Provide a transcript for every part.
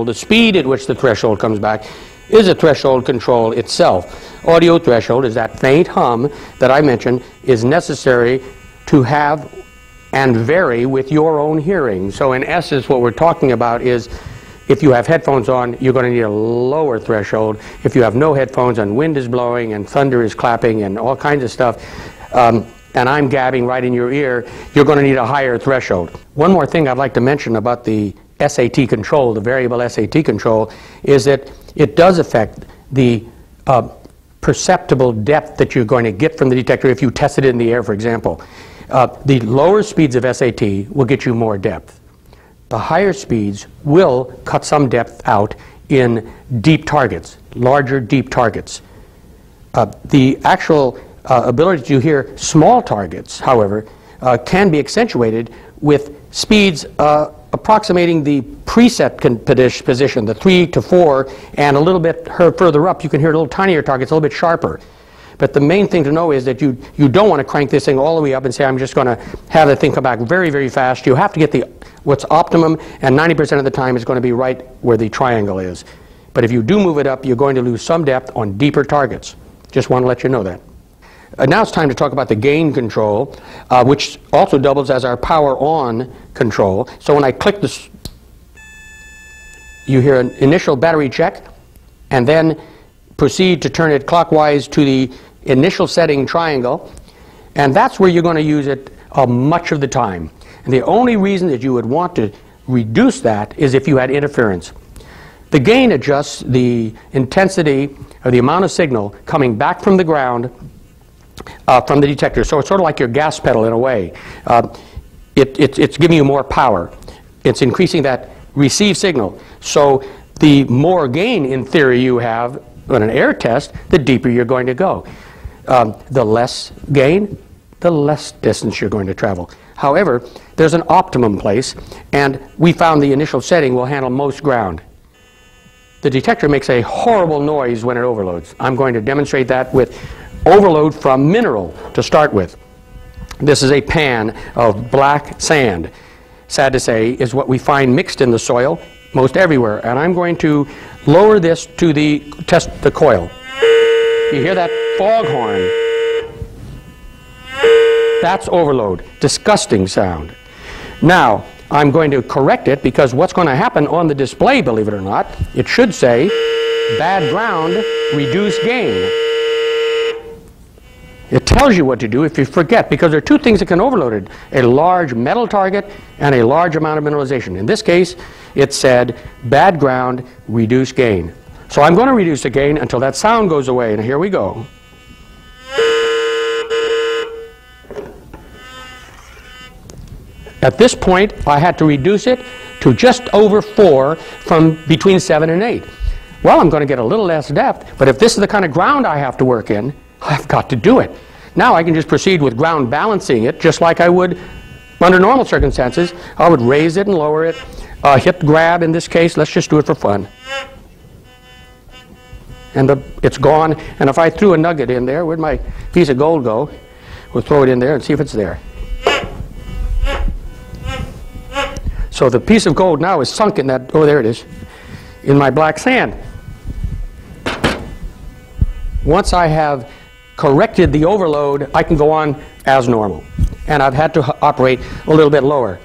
The speed at which the threshold comes back is a threshold control itself. Audio threshold is that faint hum that I mentioned is necessary to have and vary with your own hearing. So in essence, what we're talking about is if you have headphones on, you're going to need a lower threshold. If you have no headphones and wind is blowing and thunder is clapping and all kinds of stuff, and I'm gabbing right in your ear, you're going to need a higher threshold. One more thing I'd like to mention about the SAT control, the variable SAT control, is that it does affect the perceptible depth that you're going to get from the detector if you test it in the air, for example. The lower speeds of SAT will get you more depth. The higher speeds will cut some depth out in deep targets, larger deep targets. The actual ability to hear small targets, however, can be accentuated with speeds approximating the preset position, the 3 to 4, and a little bit further up you can hear a little tinier targets, a little bit sharper. But the main thing to know is that you don't want to crank this thing all the way up and say, I'm just going to have the thing come back very, very fast. You have to get what's optimum, and 90% of the time is going to be right where the triangle is. But if you do move it up, you're going to lose some depth on deeper targets. Just want to let you know that. Now it's time to talk about the gain control, which also doubles as our power on control. So when I click this, you hear an initial battery check, and then proceed to turn it clockwise to the initial setting triangle, and that's where you're going to use it much of the time. And the only reason that you would want to reduce that is if you had interference. The gain adjusts the intensity or the amount of signal coming back from the ground from the detector. So it's sort of like your gas pedal in a way. It's giving you more power. It's increasing that received signal. So the more gain, in theory, you have on an air test, the deeper you're going to go. The less gain, the less distance you're going to travel. However, there's an optimum place, and we found the initial setting will handle most ground. The detector makes a horrible noise when it overloads. I'm going to demonstrate that with overload from mineral to start with. This is a pan of black sand. Sad to say, is what we find mixed in the soil most everywhere. And I'm going to lower this to test the coil. You hear that foghorn? That's overload. Disgusting sound. Now, I'm going to correct it because what's going to happen on the display, believe it or not, it should say, bad ground, reduce gain. It tells you what to do if you forget, because there are two things that can overload it: a large metal target and a large amount of mineralization. In this case, it said, bad ground, reduce gain. So I'm going to reduce the gain until that sound goes away, and here we go. At this point, I had to reduce it to just over 4 from between 7 and 8. Well, I'm going to get a little less depth, but if this is the kind of ground I have to work in, I've got to do it. Now I can just proceed with ground balancing it just like I would under normal circumstances. I would raise it and lower it, hit grab in this case. Let's just do it for fun. And it's gone. And if I threw a nugget in there, where'd my piece of gold go? We'll throw it in there and see if it's there. So the piece of gold now is sunk in that, oh, there it is, in my black sand. Once I have corrected the overload, I can go on as normal. And I've had to operate a little bit lower.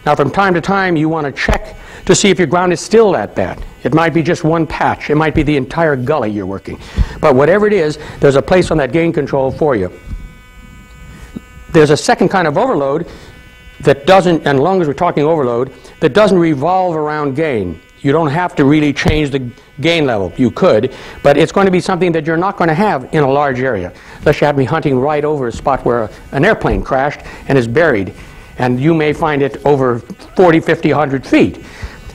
Now from time to time you want to check to see if your ground is still that bad. It might be just one patch. It might be the entire gully you're working. But whatever it is, there's a place on that gain control for you. There's a second kind of overload that doesn't, and as long as we're talking overload, that doesn't revolve around gain. You don't have to really change the gain level. You could, but it's going to be something that you're not going to have in a large area. Unless you have me hunting right over a spot where an airplane crashed and is buried, and you may find it over 40, 50, 100 feet.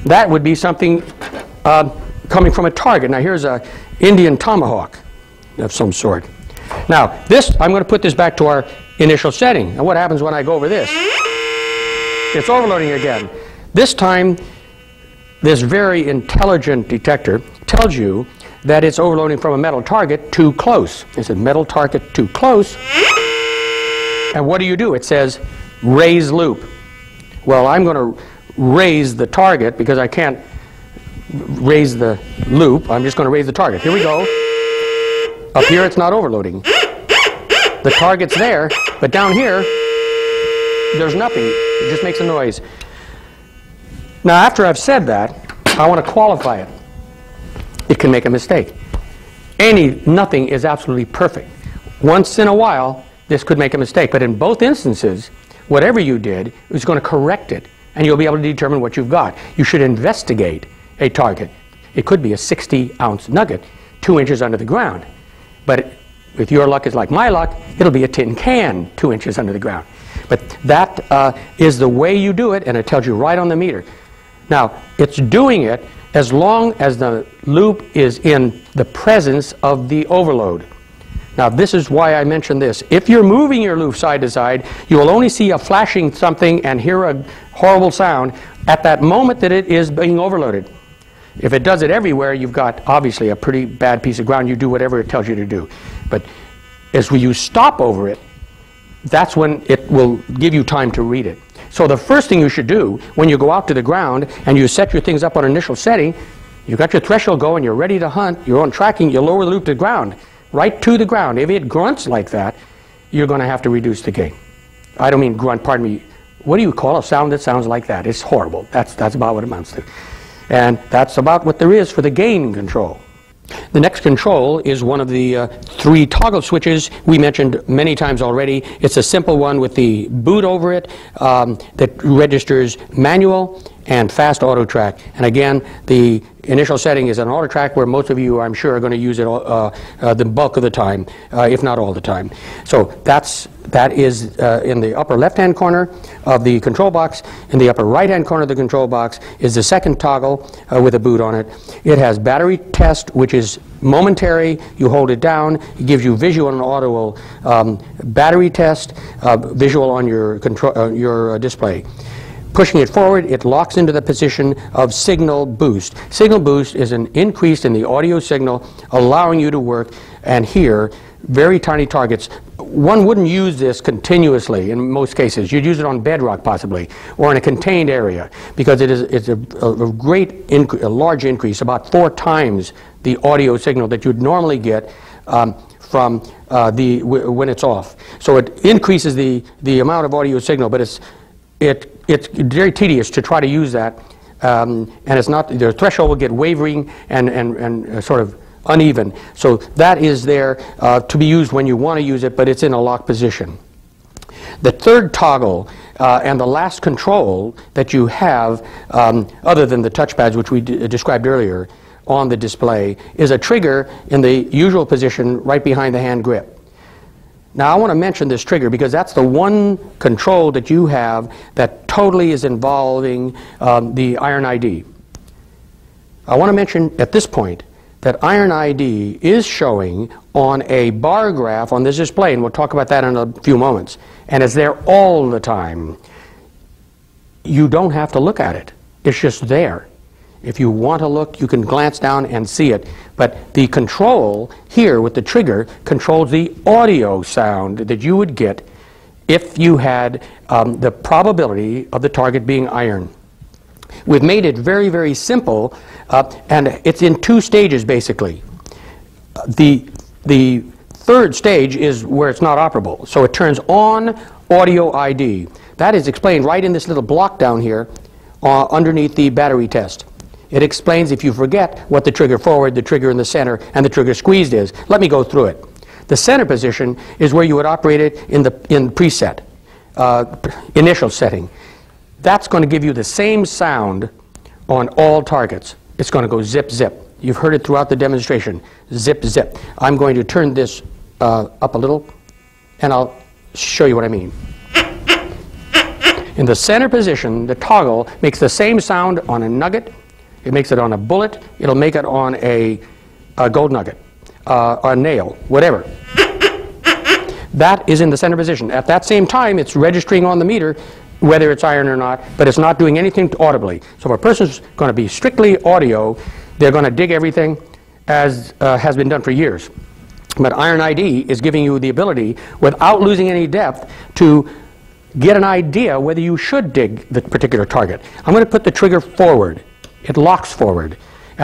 That would be something coming from a target. Now here's an Indian tomahawk of some sort. Now this, I'm going to put this back to our initial setting. And what happens when I go over this? It's overloading again. This time, this very intelligent detector tells you that it's overloading from a metal target too close. It says metal target too close. And what do? It says raise loop. Well, I'm going to raise the target because I can't raise the loop. I'm just going to raise the target. Here we go. Up here it's not overloading. The target's there, but down here there's nothing. It just makes a noise. Now after I've said that, I want to qualify it. It can make a mistake. Nothing is absolutely perfect. Once in a while, this could make a mistake, but in both instances, whatever you did is going to correct it, and you'll be able to determine what you've got. You should investigate a target. It could be a 60-ounce nugget, 2 inches under the ground. But if your luck is like my luck, it'll be a tin can 2 inches under the ground. But that is the way you do it, and it tells you right on the meter. Now, it's doing it as long as the loop is in the presence of the overload. Now, this is why I mentioned this. If you're moving your loop side to side, you will only see a flashing something and hear a horrible sound at that moment that it is being overloaded. If it does it everywhere, you've got obviously a pretty bad piece of ground. You do whatever it tells you to do. But as you stop over it, that's when it will give you time to read it. So the first thing you should do when you go out to the ground and you set your things up on initial setting, you've got your threshold going, you're ready to hunt, you're on tracking, you lower the loop to the ground, right to the ground. If it grunts like that, you're going to have to reduce the gain. I don't mean grunt, pardon me. What do you call a sound that sounds like that? It's horrible. That's about what it amounts to. And that's about what there is for the gain control. The next control is one of the 3 toggle switches we mentioned many times already. It's a simple one with the boot over it that registers manual and fast auto track. And again, the initial setting is an auto track where most of you, I'm sure, are going to use it the bulk of the time, if not all the time. So that is in the upper left-hand corner of the control box. In the upper right-hand corner of the control box is the second toggle with a boot on it. It has battery test, which is momentary. You hold it down. It gives you visual and audio battery test, visual on your display. Pushing it forward, it locks into the position of signal boost. Signal boost is an increase in the audio signal, allowing you to work and hear very tiny targets. One wouldn't use this continuously in most cases. You'd use it on bedrock possibly, or in a contained area, because it's a large increase, about 4 times the audio signal that you'd normally get from when it's off. So it increases the amount of audio signal, but it's very tedious to try to use that, and it's not, the threshold will get wavering and sort of uneven. So that is there to be used when you want to use it, but it's in a locked position. The third toggle and the last control that you have, other than the touchpads which we described earlier on the display, is a trigger in the usual position right behind the hand grip. Now I want to mention this trigger because that's the one control that you have that totally is involving the iron ID. I want to mention at this point that iron ID is showing on a bar graph on this display, and we'll talk about that in a few moments, and it's there all the time. You don't have to look at it. It's just there. If you want to look, you can glance down and see it. But the control here with the trigger controls the audio sound that you would get if you had the probability of the target being iron. We've made it very, very simple, and it's in 2 stages basically. The third stage is where it's not operable. So it turns on audio ID. That is explained right in this little block down here underneath the battery test. It explains if you forget what the trigger forward, the trigger in the center, and the trigger squeezed is. Let me go through it. The center position is where you would operate it in preset, initial setting. That's going to give you the same sound on all targets. It's going to go zip, zip. You've heard it throughout the demonstration. Zip, zip. I'm going to turn this up a little, and I'll show you what I mean. In the center position, the toggle makes the same sound on a nugget. It makes it on a bullet. It'll make it on a gold nugget, or a nail, whatever. That is in the center position. At that same time, it's registering on the meter whether it's iron or not, but it's not doing anything audibly. So if a person's going to be strictly audio, they're going to dig everything as has been done for years. But iron ID is giving you the ability, without losing any depth, to get an idea whether you should dig the particular target. I'm going to put the trigger forward. It locks forward.